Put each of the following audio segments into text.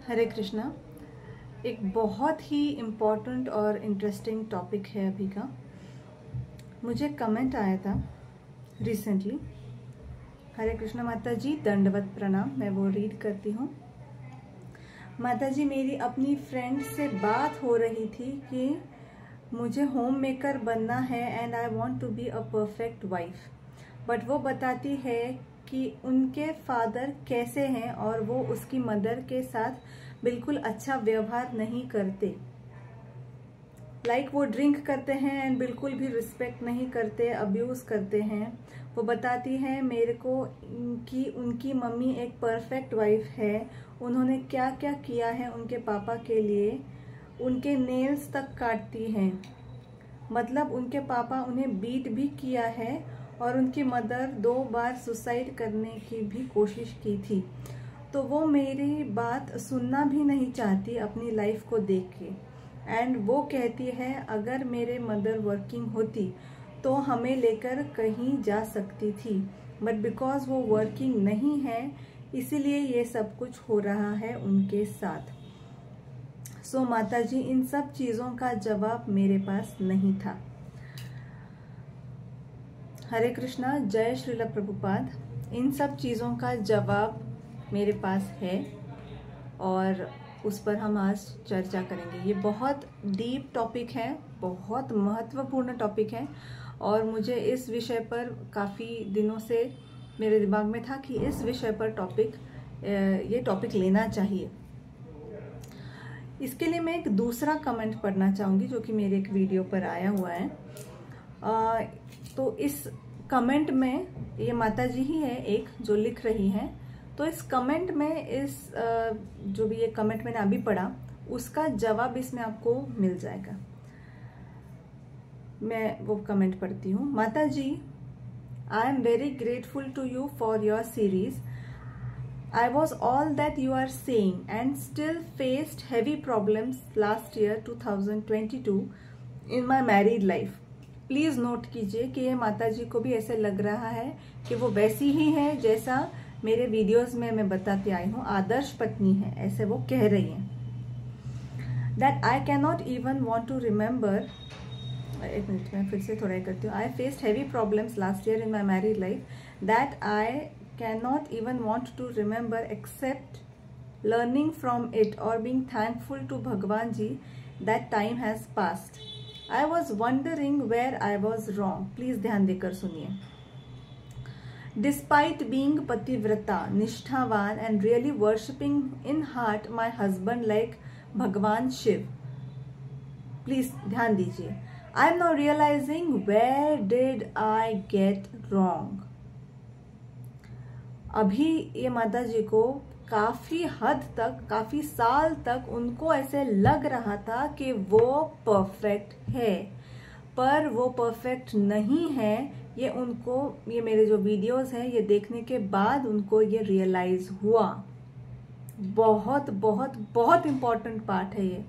हरे कृष्णा। एक बहुत ही इम्पॉर्टेंट और इंटरेस्टिंग टॉपिक है अभी का। मुझे कमेंट आया था रिसेंटली। हरे कृष्णा माता जी, दंडवत प्रणाम। मैं वो रीड करती हूँ। माता जी, मेरी अपनी फ्रेंड से बात हो रही थी कि मुझे होम मेकर बनना है and I want to be a perfect wife, but वो बताती है कि उनके फादर कैसे हैं और वो उसकी मदर के साथ बिल्कुल अच्छा व्यवहार नहीं करते। वो ड्रिंक करते हैं एंड बिल्कुल भी रिस्पेक्ट नहीं करते, अब्यूज करते हैं। वो बताती है मेरे को कि उनकी मम्मी एक परफेक्ट वाइफ है। उन्होंने क्या क्या किया है उनके पापा के लिए, उनके नेल्स तक काटती हैं। मतलब उनके पापा उन्हें बीट भी किया है और उनकी मदर 2 बार सुसाइड करने की भी कोशिश की थी। तो वो मेरी बात सुनना भी नहीं चाहती अपनी लाइफ को देख के। एंड वो कहती है अगर मेरे मदर वर्किंग होती तो हमें लेकर कहीं जा सकती थी, बट बिकॉज वो वर्किंग नहीं है इसीलिए ये सब कुछ हो रहा है उनके साथ। सो माता जी, इन सब चीज़ों का जवाब मेरे पास नहीं था। हरे कृष्णा, जय श्रील प्रभुपाद। इन सब चीज़ों का जवाब मेरे पास है और उस पर हम आज चर्चा करेंगे। ये बहुत डीप टॉपिक है, बहुत महत्वपूर्ण टॉपिक है और मुझे इस विषय पर काफ़ी दिनों से मेरे दिमाग में था कि इस विषय पर ये टॉपिक लेना चाहिए। इसके लिए मैं एक दूसरा कमेंट पढ़ना चाहूँगी जो कि मेरे एक वीडियो पर आया हुआ है। तो इस कमेंट में ये माता जी ही है एक जो लिख रही हैं। तो इस कमेंट में जो भी ये कमेंट मैंने अभी पढ़ा उसका जवाब इसमें आपको मिल जाएगा। मैं वो कमेंट पढ़ती हूँ। माता जी, I am very grateful to you for your series. I was all that you are saying and still faced heavy problems last year 2022 in my married life. Please note कीजिए कि ये माता जी को भी ऐसे लग रहा है कि वो वैसी ही है जैसा मेरे वीडियोस में मैं बताती आई हूँ, आदर्श पत्नी है, ऐसे वो कह रही हैं। That I cannot even want to remember. एक मिनट में फिर से थोड़ा ही करती हूँ। I faced heavy problems last year in my married life that I cannot even want to remember except learning from it or being thankful to Bhagwan Ji that time has passed. I was wondering where I was wrong. Please ध्यान देकर सुनिए। Despite being pativrata, nishthavan and really worshipping in heart my husband like Bhagwan Shiv. Please ध्यान दीजिए। I am now realizing where did I get wrong. अभी ये माता जी को काफी हद तक, काफी साल तक उनको ऐसे लग रहा था कि वो परफेक्ट है, पर वो परफेक्ट नहीं है। ये मेरे जो वीडियोस हैं ये देखने के बाद उनको ये रियलाइज हुआ। बहुत बहुत बहुत इंपॉर्टेंट पार्ट है ये।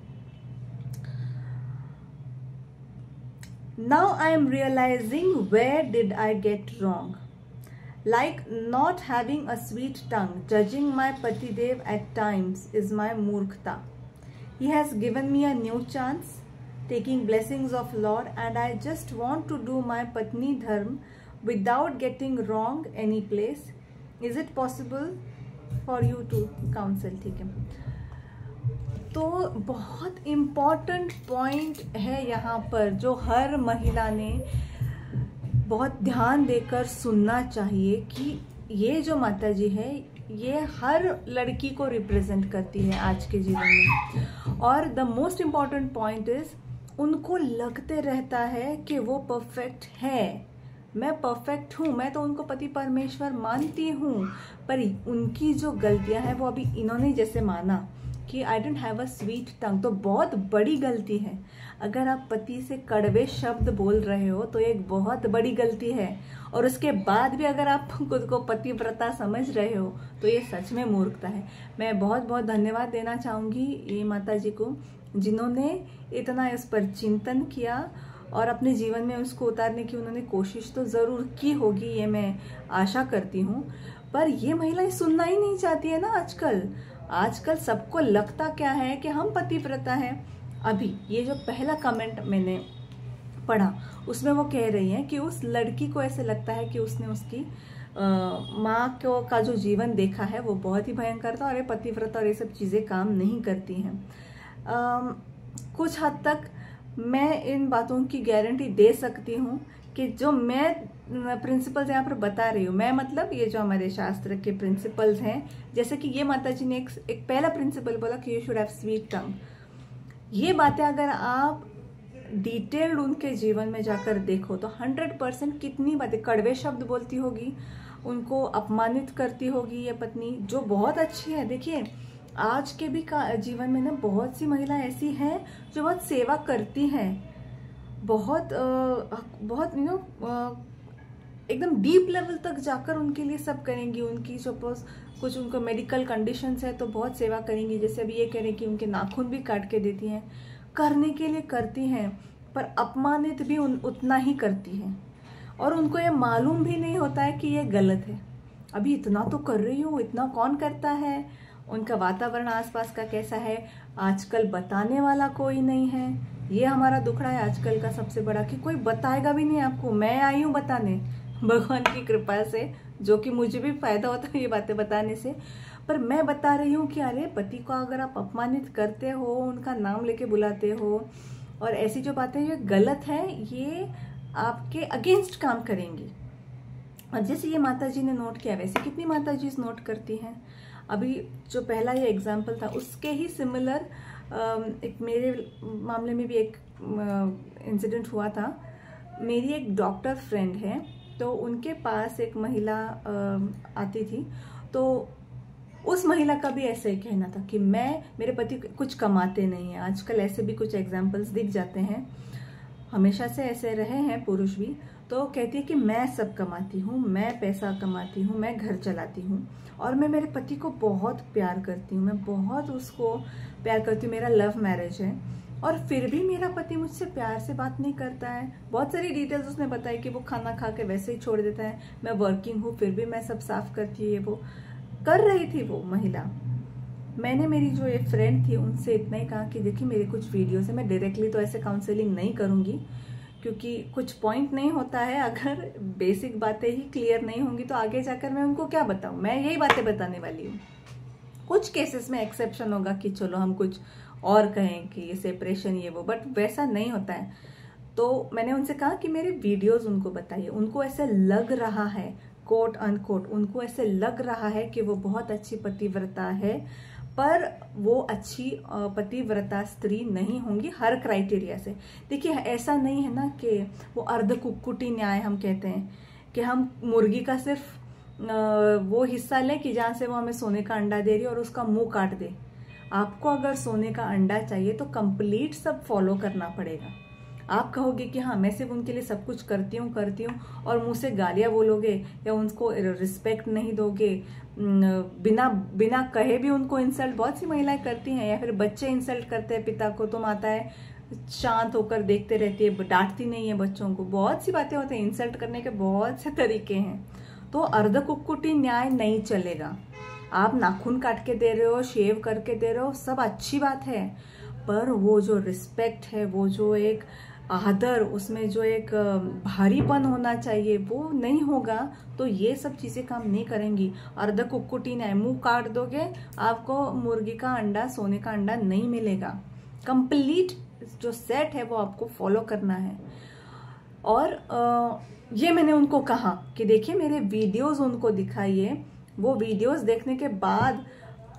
Now I am realizing where did I get wrong. Like not having a sweet tongue, judging my Patidev at times is my murkhta. He has given me a new chance, taking blessings of Lord, and I just want to do my Patni Dharm without getting wrong any place. Is it possible for you to counsel? ठीक है। तो बहुत important point है यहाँ पर जो हर महिला ने बहुत ध्यान देकर सुनना चाहिए कि ये जो माता जी है ये हर लड़की को रिप्रेजेंट करती है आज के जीवन में। और the most important point is उनको लगते रहता है कि वो परफेक्ट है, मैं परफेक्ट हूँ, मैं तो उनको पति परमेश्वर मानती हूँ, पर उनकी जो गलतियाँ हैं वो अभी इन्होंने जैसे माना कि I don't have a sweet tongue, तो बहुत बड़ी गलती है। अगर आप पति से कड़वे शब्द बोल रहे हो तो एक बहुत बड़ी गलती है, और उसके बाद भी अगर आप खुद को पतिव्रता समझ रहे हो तो ये सच में मूर्खता है। मैं बहुत बहुत धन्यवाद देना चाहूँगी ये माता जी को जिन्होंने इतना इस पर चिंतन किया और अपने जीवन में उसको उतारने की उन्होंने कोशिश तो ज़रूर की होगी, ये मैं आशा करती हूँ। पर ये महिलाएं सुनना ही नहीं चाहती है ना आजकल। आजकल सबको लगता क्या है कि हम पतिव्रता हैं। अभी ये जो पहला कमेंट मैंने पढ़ा उसमें वो कह रही हैं कि उस लड़की को ऐसे लगता है कि उसने उसकी माँ को का जो जीवन देखा है वो बहुत ही भयंकर था और ये पतिव्रता और ये सब चीज़ें काम नहीं करती हैं। कुछ हद तक मैं इन बातों की गारंटी दे सकती हूँ कि जो मैं प्रिंसिपल्स यहाँ पर बता रही हूँ, मैं मतलब ये जो हमारे शास्त्र के प्रिंसिपल्स हैं, जैसे कि ये माता जी ने एक पहला प्रिंसिपल बोला कि यू शुड हैव स्वीट टंग। ये बातें अगर आप डिटेल्ड उनके जीवन में जाकर देखो तो 100% कितनी बातें, कड़वे शब्द बोलती होगी, उनको अपमानित करती होगी ये पत्नी, जो बहुत अच्छी है। देखिए आज के भी जीवन में ना बहुत सी महिला ऐसी हैं जो बहुत सेवा करती हैं, बहुत एकदम डीप लेवल तक जाकर उनके लिए सब करेंगी। उनकी सपोज कुछ उनको मेडिकल कंडीशंस है तो बहुत सेवा करेंगी। जैसे अभी ये कह रहे हैं कि उनके नाखून भी काट के देती हैं, करने के लिए करती हैं, पर अपमानित भी उतना ही करती हैं और उनको ये मालूम भी नहीं होता है कि ये गलत है। अभी इतना तो कर रही हूँ, इतना कौन करता है। उनका वातावरण आसपास का कैसा है आजकल बताने वाला कोई नहीं है। ये हमारा दुखड़ा है आजकल का सबसे बड़ा कि कोई बताएगा भी नहीं आपको। मैं आई हूँ बताने भगवान की कृपा से, जो कि मुझे भी फायदा होता है ये बातें बताने से, पर मैं बता रही हूँ कि अरे पति को अगर आप अपमानित करते हो, उनका नाम लेके बुलाते हो और ऐसी जो बातें ये गलत है, ये आपके अगेंस्ट काम करेंगी। और जैसे ये माता जी ने नोट किया वैसे कितनी माता जी नोट करती हैं। अभी जो पहला ये एग्जाम्पल था उसके ही सिमिलर एक मेरे मामले में भी एक इंसिडेंट हुआ था। मेरी एक डॉक्टर फ्रेंड है तो उनके पास एक महिला आती थी, तो उस महिला का भी ऐसा ही कहना था कि मेरे पति कुछ कमाते नहीं हैं। आजकल ऐसे भी कुछ एग्जाम्पल्स दिख जाते हैं, हमेशा से ऐसे रहे हैं पुरुष भी। तो कहती है कि मैं सब कमाती हूँ, मैं पैसा कमाती हूँ, मैं घर चलाती हूँ और मैं मेरे पति को बहुत प्यार करती हूँ, मैं बहुत उसको प्यार करती हूँ, मेरा लव मैरिज है और फिर भी मेरा पति मुझसे प्यार से बात नहीं करता है। बहुत सारी डिटेल्स उसने बताई कि वो खाना खा के वैसे ही छोड़ देता है, मैं वर्किंग हूँ फिर भी मैं सब साफ करती हूँ। ये वो कर रही थी वो महिला। मैंने मेरी जो ये फ्रेंड थी उनसे इतना ही कहा कि देखिए मेरे कुछ वीडियोस है, मैं डायरेक्टली तो ऐसे काउंसलिंग नहीं करूँगी क्योंकि कुछ पॉइंट नहीं होता है। अगर बेसिक बातें ही क्लियर नहीं होंगी तो आगे जाकर मैं उनको क्या बताऊँ। मैं यही बातें बताने वाली हूँ। कुछ केसेस में एक्सेप्शन होगा कि चलो हम कुछ और कहें कि सेपरेशन ये वो, बट वैसा नहीं होता है। तो मैंने उनसे कहा कि मेरे वीडियोस उनको बताइए। उनको ऐसे लग रहा है, कोट अनकोट, उनको ऐसे लग रहा है कि वो बहुत अच्छी पतिव्रता है, पर वो अच्छी पतिव्रता स्त्री नहीं होंगी हर क्राइटेरिया से। देखिए ऐसा नहीं है ना कि वो अर्ध कुक्कुटी न्याय हम कहते हैं कि हम मुर्गी का सिर्फ वो हिस्सा लें कि जहाँ से वो हमें सोने का अंडा दे रही है और उसका मुंह काट दे। आपको अगर सोने का अंडा चाहिए तो कंप्लीट सब फॉलो करना पड़ेगा। आप कहोगे कि हाँ मैं सिर्फ उनके लिए सब कुछ करती हूँ और मुंह से गालियाँ बोलोगे या उनको रिस्पेक्ट नहीं दोगे, बिना कहे भी उनको इंसल्ट बहुत सी महिलाएं करती हैं, या फिर बच्चे इंसल्ट करते हैं पिता को तो माताएं शांत होकर देखते रहती है, डांटती नहीं है बच्चों को। बहुत सी बातें होती हैं, इंसल्ट करने के बहुत से तरीके हैं। तो अर्ध कुक्कुटी न्याय नहीं चलेगा। आप नाखून काट के दे रहे हो, शेव करके दे रहे हो, सब अच्छी बात है, पर वो जो रिस्पेक्ट है, वो जो एक आदर, उसमें जो एक भारीपन होना चाहिए वो नहीं होगा तो ये सब चीजें काम नहीं करेंगी। अर्ध कुक्कुटी न्याय, मुंह काट दोगे आपको मुर्गी का अंडा, सोने का अंडा नहीं मिलेगा। कंप्लीट जो सेट है वो आपको फॉलो करना है। और ये मैंने उनको कहा कि देखिए मेरे वीडियोस उनको दिखाइए। वो वीडियोस देखने के बाद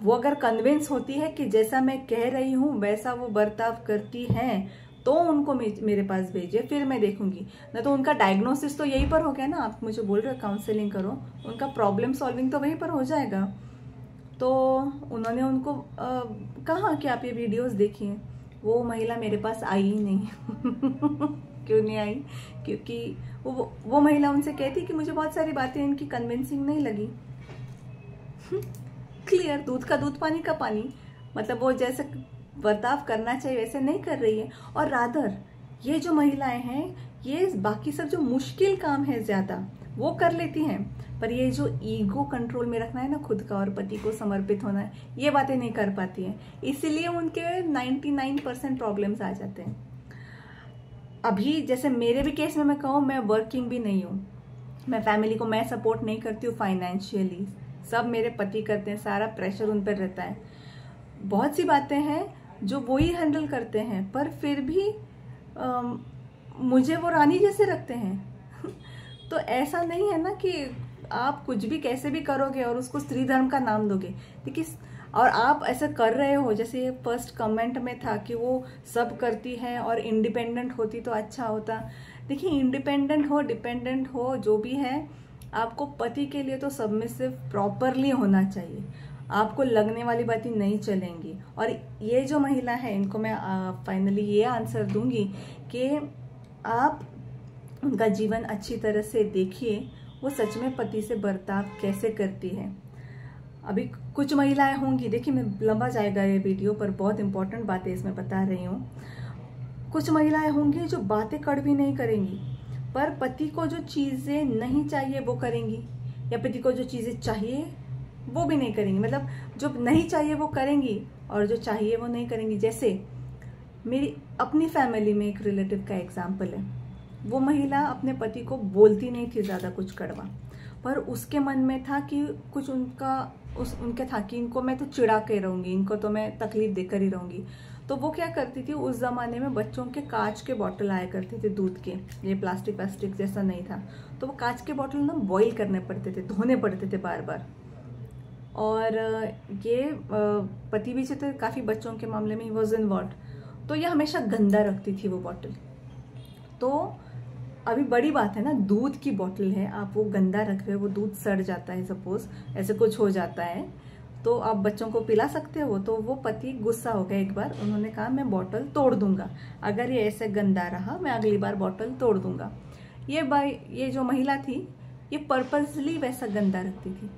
वो अगर कन्विंस होती है कि जैसा मैं कह रही हूँ वैसा वो बर्ताव करती हैं तो उनको मेरे पास भेजिए, फिर मैं देखूंगी। ना तो उनका डायग्नोसिस तो यहीं पर हो गया ना, आप मुझे बोल रहे हो काउंसलिंग करो, उनका प्रॉब्लम सॉल्विंग तो वहीं पर हो जाएगा। तो उन्होंने उनको कहा कि आप ये वीडियोस देखिए। वो महिला मेरे पास आई ही नहीं क्यों नहीं आई? क्योंकि वो महिला उनसे कहती कि मुझे बहुत सारी बातें इनकी कन्विंसिंग नहीं लगी। क्लियर, दूध का दूध पानी का पानी, मतलब वो जैसे बर्ताव करना चाहिए वैसे नहीं कर रही है। और रादर ये जो महिलाएं हैं ये बाकी सब जो मुश्किल काम है ज्यादा वो कर लेती हैं। पर ये जो ईगो कंट्रोल में रखना है ना खुद का और पति को समर्पित होना है, ये बातें नहीं कर पाती हैं, इसीलिए उनके 99% प्रॉब्लम्स आ जाते हैं। अभी जैसे मेरे भी केस में मैं कहूँ, मैं वर्किंग भी नहीं हूँ, मैं फैमिली को मैं सपोर्ट नहीं करती हूँ फाइनेंशियली, सब मेरे पति करते हैं, सारा प्रेशर उन पर रहता है। बहुत सी बातें हैं जो वो ही हैंडल करते हैं, पर फिर भी मुझे वो रानी जैसे रखते हैं। तो ऐसा नहीं है ना कि आप कुछ भी कैसे भी करोगे और उसको स्त्री धर्म का नाम दोगे, देखिए, और आप ऐसा कर रहे हो, जैसे ये फर्स्ट कमेंट में था कि वो सब करती है और इंडिपेंडेंट होती तो अच्छा होता। देखिए, इंडिपेंडेंट हो, डिपेंडेंट हो, जो भी है, आपको पति के लिए तो सबमिसिव प्रॉपरली होना चाहिए, आपको लगने वाली बातें नहीं चलेंगी। और ये जो महिला है, इनको मैं फाइनली ये आंसर दूंगी कि आप उनका जीवन अच्छी तरह से देखिए, वो सच में पति से बर्ताव कैसे करती है। अभी कुछ महिलाएं होंगी, देखिए मैं लंबा जाएगा ये वीडियो, पर बहुत इंपॉर्टेंट बातें इसमें बता रही हूँ। कुछ महिलाएं होंगी जो बातें कड़वी नहीं करेंगी, पर पति को जो चीज़ें नहीं चाहिए वो करेंगी, या पति को जो चीज़ें चाहिए वो भी नहीं करेंगी। मतलब जो नहीं चाहिए वो करेंगी और जो चाहिए वो नहीं करेंगी। जैसे मेरी अपनी फैमिली में एक रिलेटिव का एग्जाम्पल है, वो महिला अपने पति को बोलती नहीं थी ज़्यादा कुछ कड़वा, पर उसके मन में था कि कुछ उनके था कि इनको मैं तो चिढ़ा के रहूँगी, इनको तो मैं तकलीफ देकर ही रहूँगी। तो वो क्या करती थी, उस ज़माने में बच्चों के कांच के बॉटल आया करते थे दूध के, ये प्लास्टिक जैसा नहीं था, तो वो कांच के बॉटल ना बॉईल करने पड़ते थे, धोने पड़ते थे बार बार। और ये पति भी थे काफ़ी बच्चों के मामले में ही वॉज इन्वॉल्व्ड, तो ये हमेशा गंदा रखती थी वो बॉटल। तो अभी बड़ी बात है ना, दूध की बॉटल है, आप वो गंदा रख रहे हो, वो दूध सड़ जाता है, सपोज ऐसे कुछ हो जाता है, तो आप बच्चों को पिला सकते हो। तो वो पति गुस्सा हो गया, एक बार उन्होंने कहा मैं बॉटल तोड़ दूंगा, अगर ये ऐसे गंदा रहा मैं अगली बार बॉटल तोड़ दूंगा। ये जो महिला थी, ये पर्पसली वैसा गंदा रखती थी,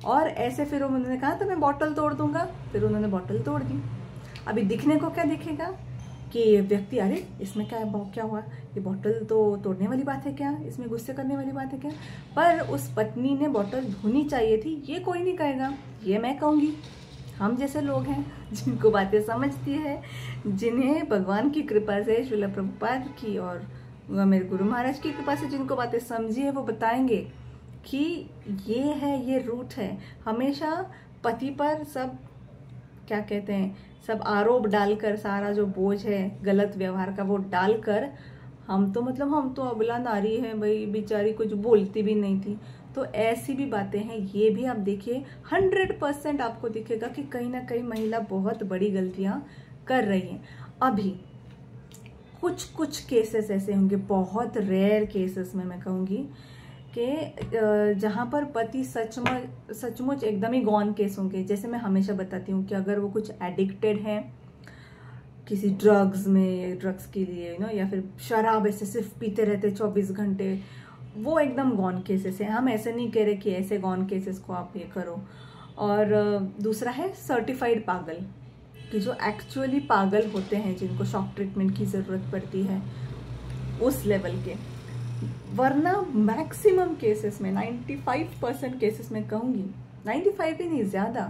और ऐसे फिर उन्होंने कहा तो मैं बॉटल तोड़ दूंगा, फिर उन्होंने बॉटल तोड़ दी। अभी दिखने को क्या दिखेगा कि ये व्यक्ति, अरे इसमें क्या हुआ, ये बॉटल तो तोड़ने वाली बात है क्या, इसमें गुस्से करने वाली बात है क्या। पर उस पत्नी ने बॉटल धोनी चाहिए थी, ये कोई नहीं कहेगा, ये मैं कहूँगी। हम जैसे लोग हैं जिनको बातें समझती है, जिन्हें भगवान की कृपा से, श्रील प्रभुपाद की और मेरे गुरु महाराज की कृपा से जिनको बातें समझी है, वो बताएंगे कि ये है, ये रूट है। हमेशा पति पर सब क्या कहते हैं, सब आरोप डालकर, सारा जो बोझ है गलत व्यवहार का वो डालकर, हम तो अबला नारी है भाई, बेचारी कुछ बोलती भी नहीं थी, तो ऐसी भी बातें हैं। ये भी आप देखिए, 100% आपको दिखेगा कि कहीं ना कहीं महिला बहुत बड़ी गलतियां कर रही है। अभी कुछ केसेस ऐसे होंगे, बहुत रेयर केसेस में मैं कहूँगी कि जहाँ पर पति सचमुच एकदम ही गॉन केस होंगे। जैसे मैं हमेशा बताती हूँ कि अगर वो कुछ एडिक्टेड है किसी ड्रग्स के लिए या फिर शराब ऐसे सिर्फ पीते रहते 24 घंटे, वो एकदम गॉन केसेस है। हम ऐसे नहीं कह रहे कि ऐसे गॉन केसेस को आप ये करो। और दूसरा है सर्टिफाइड पागल, कि जो एक्चुअली पागल होते हैं, जिनको शॉक ट्रीटमेंट की ज़रूरत पड़ती है, उस लेवल के। वरना मैक्सिमम केसेस में, 95% केसेस में कहूँगी, 95 भी नहीं, ज़्यादा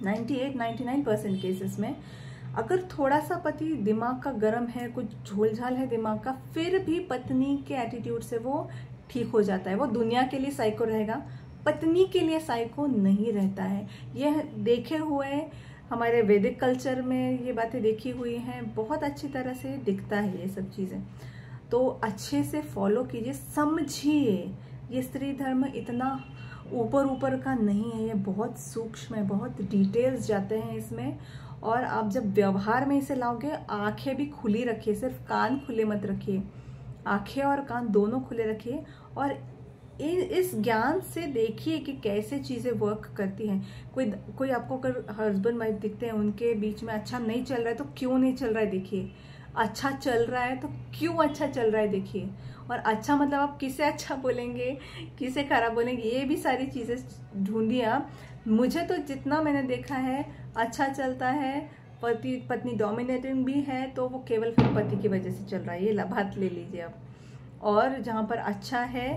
98-99% केसेस में, अगर थोड़ा सा पति दिमाग का गर्म है, कुछ झोलझाल है दिमाग का, फिर भी पत्नी के एटीट्यूड से वो ठीक हो जाता है। वो दुनिया के लिए साइको रहेगा, पत्नी के लिए साइको नहीं रहता है। यह देखे हुए हमारे वैदिक कल्चर में ये बातें देखी हुई हैं, बहुत अच्छी तरह से दिखता है ये सब चीज़ें। तो अच्छे से फॉलो कीजिए, समझिए। ये स्त्री धर्म इतना ऊपर का नहीं है, ये बहुत सूक्ष्म है, बहुत डिटेल्स जाते हैं इसमें। और आप जब व्यवहार में इसे लाओगे, आंखें भी खुली रखिए, सिर्फ कान खुले मत रखिए, आंखें और कान दोनों खुले रखिए, और इस ज्ञान से देखिए कि कैसे चीज़ें वर्क करती हैं। कोई आपको अगर हस्बैंड वाइफ दिखते हैं, उनके बीच में अच्छा नहीं चल रहा है तो क्यों नहीं चल रहा है देखिए, अच्छा चल रहा है तो क्यों अच्छा चल रहा है देखिए। और अच्छा मतलब आप किसे अच्छा बोलेंगे, किसे खराब बोलेंगे, ये भी सारी चीज़ें ढूंढिए आप। मुझे तो जितना मैंने देखा है अच्छा चलता है, पत्नी डोमिनेटिंग भी है, तो वो केवल फिर पति की वजह से चल रहा है, ये बात ले लीजिए आप। और जहाँ पर अच्छा है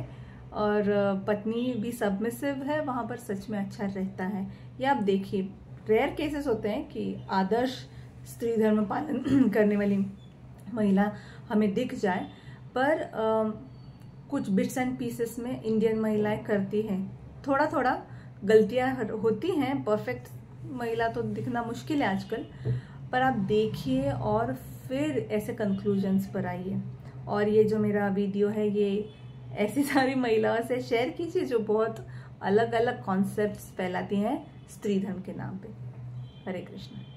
और पत्नी भी सबमिसिव है, वहाँ पर सच में अच्छा रहता है। या आप देखिए, रेयर केसेस होते हैं कि आदर्श स्त्री धर्म पालन करने वाली महिला हमें दिख जाए, पर कुछ बिट्स एंड पीसेस में इंडियन महिलाएं करती हैं। थोड़ा थोड़ा गलतियां होती हैं, परफेक्ट महिला तो दिखना मुश्किल है आजकल, पर आप देखिए और फिर ऐसे कंक्लूजन्स पर आइए। और ये जो मेरा वीडियो है ये ऐसी सारी महिलाओं से शेयर कीजिए जो बहुत अलग अलग कॉन्सेप्ट्स फैलाती हैं स्त्री धर्म के नाम पे। हरे कृष्ण।